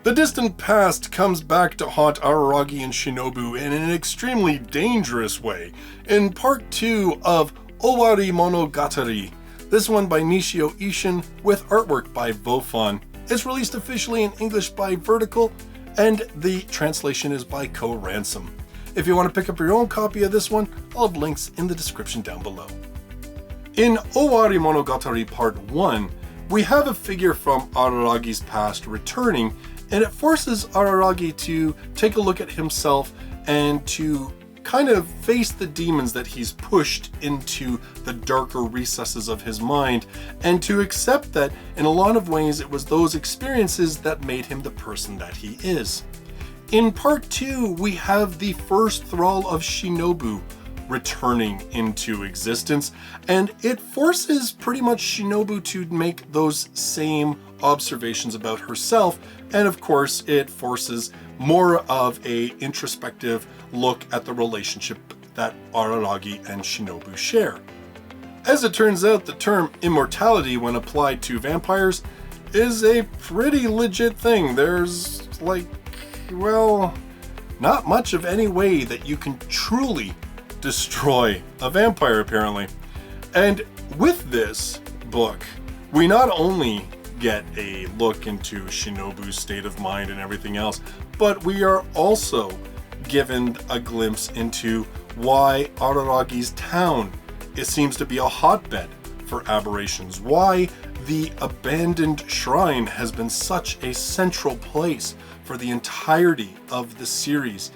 The distant past comes back to haunt Araragi and Shinobu in an extremely dangerous way in part 2 of Owarimonogatari, this one by Nisioisin with artwork by VOFAN. It's released officially in English by Vertical, and the translation is by Ransom. If you want to pick up your own copy of this one, I'll have links in the description down below. In Owarimonogatari Part 1, we have a figure from Araragi's past returning, and it forces Araragi to take a look at himself and to kind of face the demons that he's pushed into the darker recesses of his mind, and to accept that in a lot of ways it was those experiences that made him the person that he is. In part 2, we have the first thrall of Shinobu returning into existence, and it forces pretty much Shinobu to make those same observations about herself, and of course it forces more of a introspective look at the relationship that Araragi and Shinobu share. As it turns out, the term immortality when applied to vampires is a pretty legit thing. There's not much of any way that you can truly destroy a vampire, apparently. And with this book, we not only get a look into Shinobu's state of mind and everything else, but we are also given a glimpse into why Araragi's town, it seems to be a hotbed for aberrations, why the abandoned shrine has been such a central place for the entirety of the series.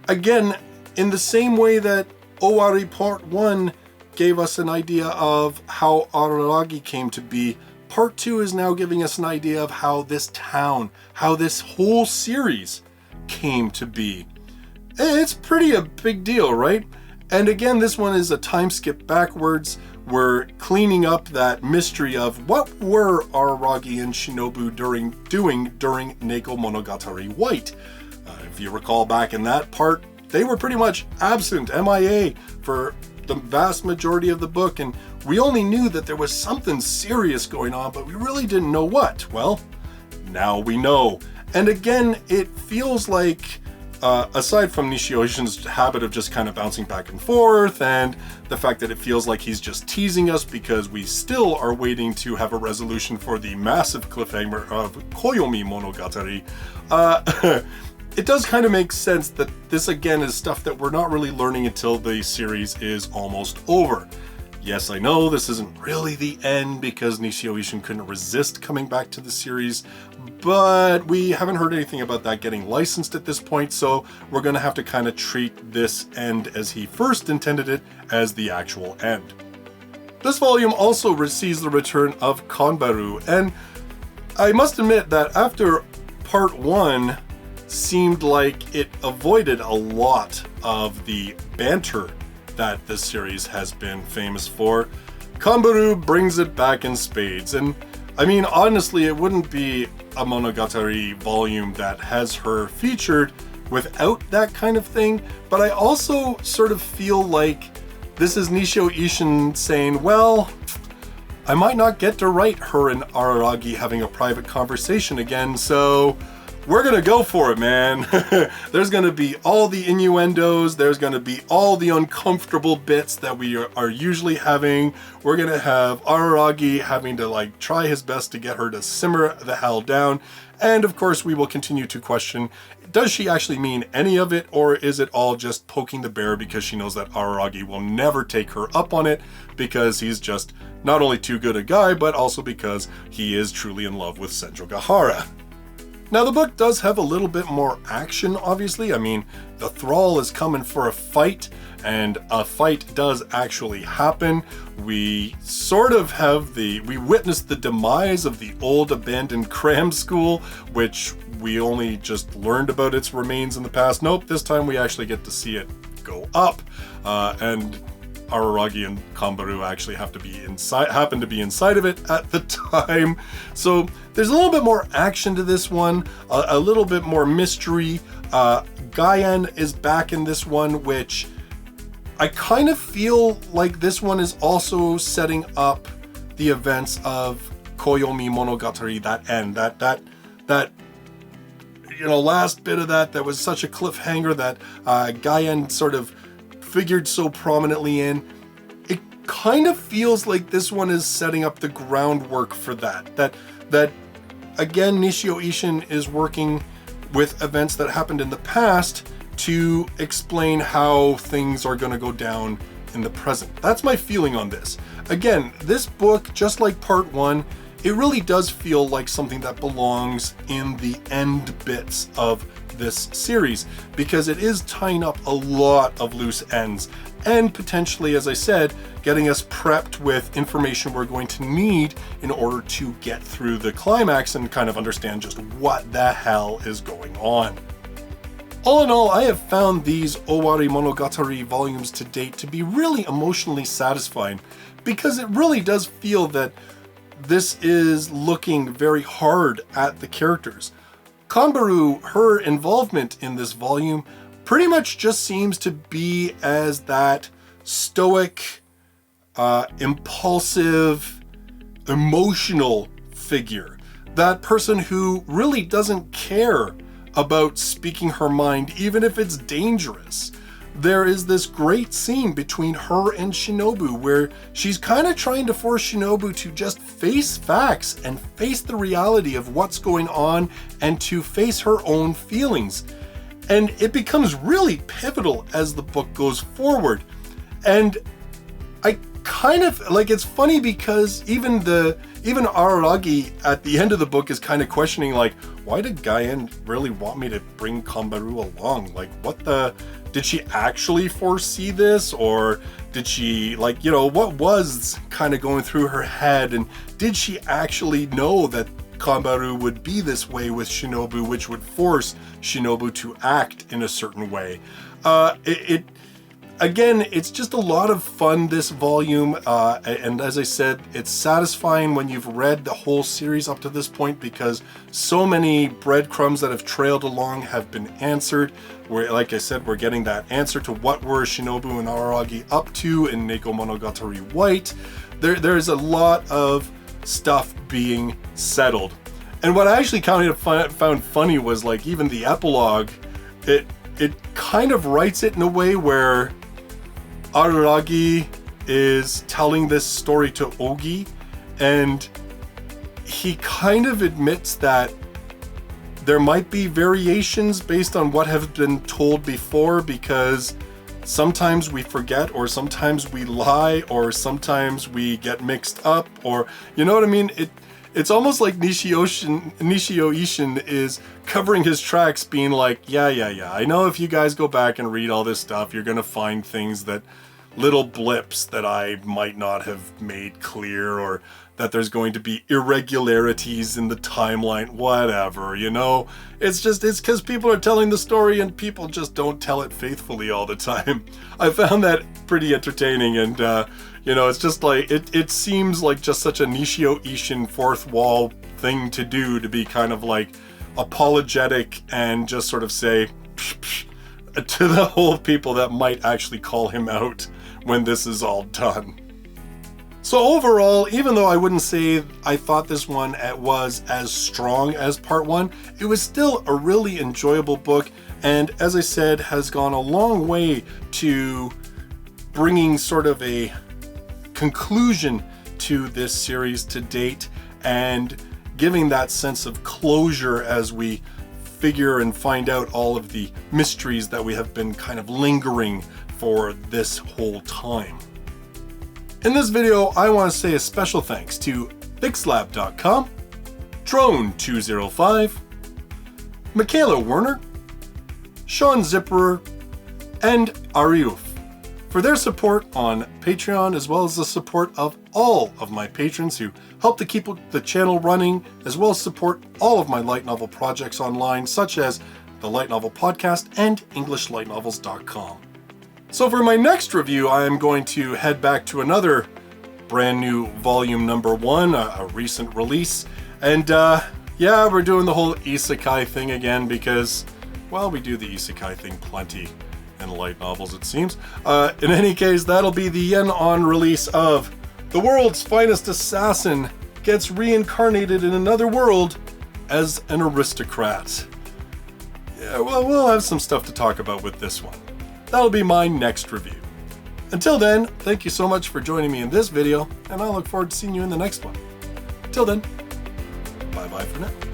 Again, in the same way that Owari Part 1 gave us an idea of how Araragi came to be, Part 2 is now giving us an idea of how this town, how this whole series came to be. It's pretty a big deal, right? And again, this one is a time skip backwards. We're cleaning up that mystery of what were Araragi and Shinobu doing during Neko Monogatari White. If you recall back in that part, they were pretty much absent, MIA, for the vast majority of the book, and we only knew that there was something serious going on, but we really didn't know what. Well, now we know. And again, it feels like, aside from Nisioisin's habit of just kind of bouncing back and forth, and the fact that it feels like he's just teasing us because we still are waiting to have a resolution for the massive cliffhanger of Koyomi Monogatari, it does kind of make sense that this again is stuff that we're not really learning until the series is almost over. Yes, I know this isn't really the end because Nisioisin couldn't resist coming back to the series, but we haven't heard anything about that getting licensed at this point, so we're going to have to kind of treat this end as he first intended it, as the actual end. This volume also receives the return of Kanbaru, and I must admit that after part 1 seemed like it avoided a lot of the banter that this series has been famous for, Kanbaru brings it back in spades. And I mean, honestly, it wouldn't be a Monogatari volume that has her featured without that kind of thing, but I also sort of feel like this is Nisioisin saying, well, I might not get to write her and Araragi having a private conversation again, so we're gonna go for it, man. There's gonna be all the innuendos, there's gonna be all the uncomfortable bits that we are usually having. We're gonna have Araragi having to try his best to get her to simmer the hell down. And of course we will continue to question, does she actually mean any of it, or is it all just poking the bear because she knows that Araragi will never take her up on it because he's just not only too good a guy, but also because he is truly in love with Senjo Gahara. Now the book does have a little bit more action, obviously. I mean, the thrall is coming for a fight, and a fight does actually happen. We sort of we witnessed the demise of the old abandoned cram school, which we only just learned about its remains in the past. Nope, this time we actually get to see it go up, and Araragi and Kanbaru actually happen to be inside of it at the time. So there's a little bit more action to this one, a little bit more mystery. Guyan is back in this one, which I kind of feel like this one is also setting up the events of Koyomi Monogatari, that end, that last bit of that was such a cliffhanger that Gaien sort of figured so prominently in. It kind of feels like this one is setting up the groundwork for that. That again, Nisioisin is working with events that happened in the past to explain how things are going to go down in the present. That's my feeling on this. Again, this book, just like part one, it really does feel like something that belongs in the end bits of this series, because it is tying up a lot of loose ends and potentially, as I said, getting us prepped with information we're going to need in order to get through the climax and kind of understand just what the hell is going on. All in all, I have found these Owarimonogatari volumes to date to be really emotionally satisfying, because it really does feel that this is looking very hard at the characters. Kanbaru, her involvement in this volume pretty much just seems to be as that stoic, impulsive, emotional figure. That person who really doesn't care about speaking her mind, even if it's dangerous. There is this great scene between her and Shinobu where she's kind of trying to force Shinobu to just face facts and face the reality of what's going on and to face her own feelings. And it becomes really pivotal as the book goes forward. And I kind of like, it's funny because even Araragi at the end of the book is kind of questioning, like, why did Gaien really want me to bring Kanbaru along? Like, did she actually foresee this? Or did she, what was kind of going through her head? And did she actually know that Kanbaru would be this way with Shinobu, which would force Shinobu to act in a certain way? Again, it's just a lot of fun, this volume, and as I said, it's satisfying when you've read the whole series up to this point, because so many breadcrumbs that have trailed along have been answered. Like I said, we're getting that answer to what were Shinobu and Araragi up to in Neko Monogatari White. There's a lot of stuff being settled. And what I actually kind of found funny was, like, even the epilogue, it kind of writes it in a way where Araragi is telling this story to Ogi, and he kind of admits that there might be variations based on what have been told before, because sometimes we forget, or sometimes we lie, or sometimes we get mixed up, or, you know what I mean? It's almost like Nisioisin is covering his tracks, being like, yeah, I know if you guys go back and read all this stuff, you're gonna find things little blips that I might not have made clear, or that there's going to be irregularities in the timeline, whatever, It's because people are telling the story and people just don't tell it faithfully all the time. I found that pretty entertaining, and it's just like, it seems like just such a Nisioisin fourth wall thing to do, to be kind of like apologetic and just sort of say to the whole people that might actually call him out when this is all done. So overall, even though I wouldn't say I thought this one was as strong as part one, it was still a really enjoyable book, and as I said, has gone a long way to bringing sort of a conclusion to this series to date, and giving that sense of closure as we figure and find out all of the mysteries that we have been kind of lingering for this whole time. In this video, I want to say a special thanks to Bixlab.com, Drone205, Michaela Werner, Sean Zipperer, and Ariuf for their support on Patreon, as well as the support of all of my patrons who help to keep the channel running, as well as support all of my light novel projects online, such as the Light Novel Podcast and EnglishLightNovels.com. So for my next review, I am going to head back to another brand new volume number 1, a recent release. And yeah, we're doing the whole isekai thing again because, well, we do the isekai thing plenty in light novels, it seems. In any case, that'll be the yen-on release of The World's Finest Assassin Gets Reincarnated in Another World as an Aristocrat. yeah, well, we'll have some stuff to talk about with this one. That'll be my next review. Until then, thank you so much for joining me in this video, and I look forward to seeing you in the next one. Till then, bye-bye for now.